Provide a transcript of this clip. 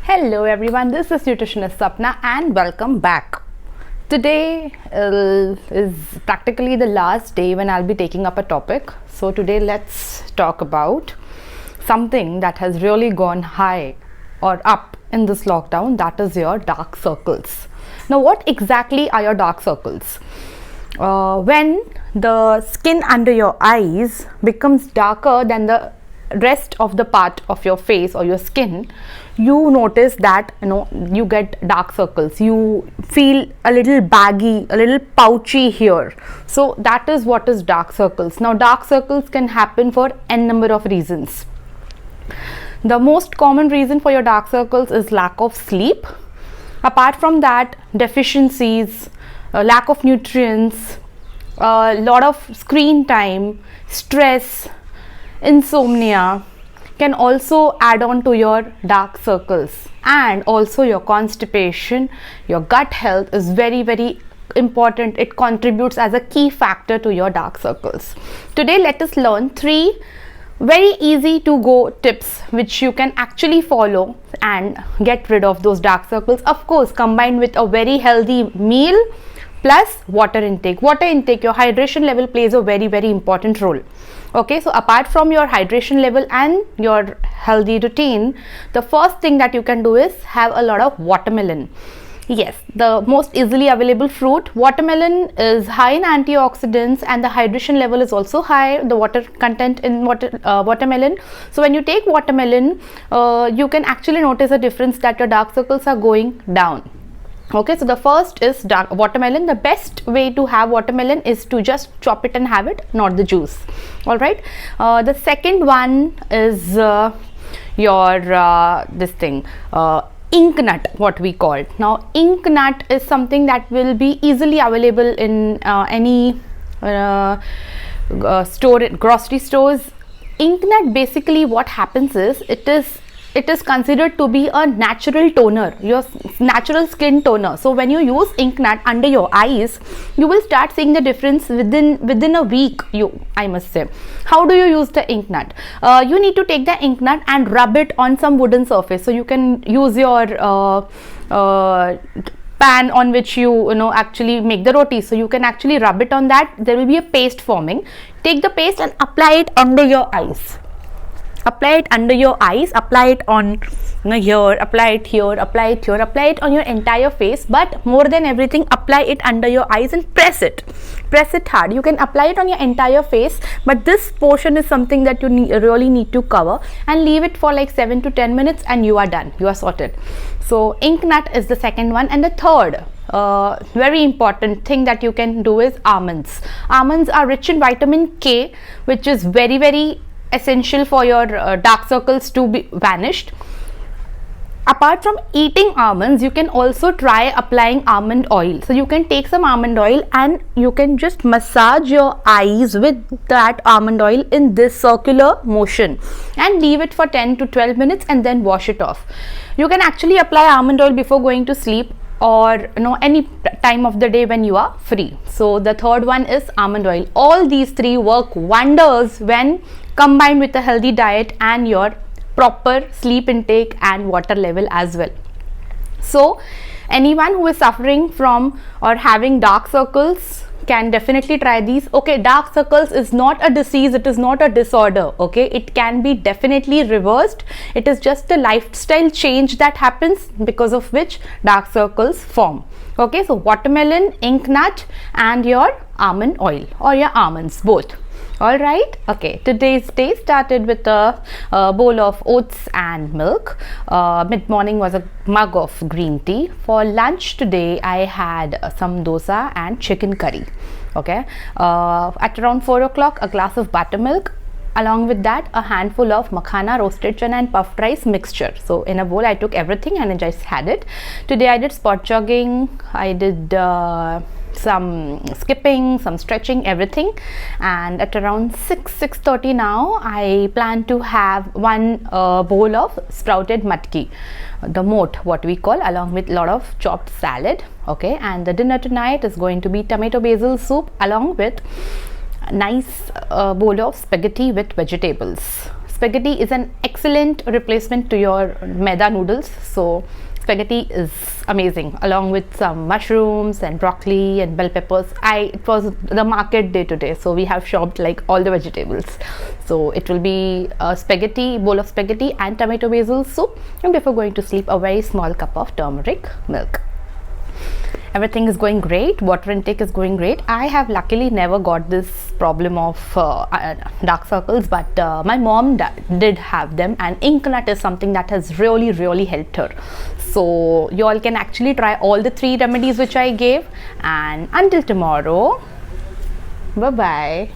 Hello everyone, this is nutritionist Sapna and welcome back. Today is practically the last day when I'll be taking up a topic. So today let's talk about something that has really gone high or up in this lockdown, that is your dark circles. Now what exactly are your dark circles? When the skin under your eyes becomes darker than the rest of the part of your face or your skin, you notice that you get dark circles, you feel a little baggy, a little pouchy here. So that is what is dark circles. Now dark circles can happen for n number of reasons. The most common reason for your dark circles is lack of sleep. Apart from that, deficiencies, lack of nutrients, a lot of screen time, stress, insomnia can also add on to your dark circles. And also your constipation, your gut health is very important. It contributes as a key factor to your dark circles. Today let us learn 3 very easy to go tips which you can actually follow and get rid of those dark circles, of course combined with a very healthy meal plus water intake. Water intake, your hydration level plays a very important role. Okay, so apart from your hydration level and your healthy routine, the first thing that you can do is have a lot of watermelon. Yes, the most easily available fruit. Watermelon is high in antioxidants and the hydration level is also high, the water content in watermelon. So when you take watermelon, you can actually notice a difference that your dark circles are going down. Okay, so the first is dark watermelon. The best way to have watermelon is to just chop it and have it, not the juice. All right. The second one is your ink nut, what we call. Now ink nut is something that will be easily available in any store, grocery stores. Ink nut, basically what happens is it is considered to be a natural toner, your natural skin toner. So when you use ink nut under your eyes, you will start seeing the difference within a week, I must say. How do you use the ink nut? You need to take the ink nut and rub it on some wooden surface. So you can use your pan on which you actually make the roti. So you can actually rub it on that. There will be a paste forming. Take the paste and apply it under your eyes. Apply it under your eyes, apply it on here, apply it here, apply it here, apply it on your entire face, but more than everything, apply it under your eyes and press it hard. You can apply it on your entire face, but this portion is something that you really need to cover, and leave it for like 7 to 10 minutes and you are done, you are sorted. So ink nut is the second one. And the third very important thing that you can do is almonds. Almonds are rich in vitamin K, which is very essential for your dark circles to be vanished. Apart from eating almonds, you can also try applying almond oil. So you can take some almond oil and you can just massage your eyes with that almond oil in this circular motion and leave it for 10 to 12 minutes and then wash it off. You can actually apply almond oil before going to sleep or any time of the day when you are free. So the third one is almond oil. All these 3 work wonders when combined with a healthy diet and your proper sleep intake and water level as well. So anyone who is suffering from or having dark circles can definitely try these. Okay, dark circles is not a disease, it is not a disorder. Okay, it can be definitely reversed. It is just a lifestyle change that happens because of which dark circles form. Okay, so watermelon, ink nut and your almond oil or your almonds, both. All right. Okay, today's day started with a bowl of oats and milk. Mid-morning was a mug of green tea. For lunch today I had some dosa and chicken curry. Okay, at around 4 o'clock a glass of buttermilk. Along with that, a handful of makhana, roasted chana and puffed rice mixture. So in a bowl I took everything and I just had it. Today I did spot jogging, I did some skipping, some stretching, everything, and at around 6:30 now I plan to have one bowl of sprouted matki, the moat what we call, along with lot of chopped salad. Okay, and the dinner tonight is going to be tomato basil soup along with nice bowl of spaghetti with vegetables. spaghetti is an excellent replacement to your maida noodles. So spaghetti is amazing, along with some mushrooms and broccoli and bell peppers. It was the market day today, so we have shopped like all the vegetables. So it will be a bowl of spaghetti and tomato basil soup, and before going to sleep, a very small cup of turmeric milk. Everything is going great. Water intake is going great. I have luckily never got this problem of dark circles, but my mom did have them, and ink nut is something that has really helped her. So you all can actually try all the 3 remedies which I gave, and until tomorrow, bye bye.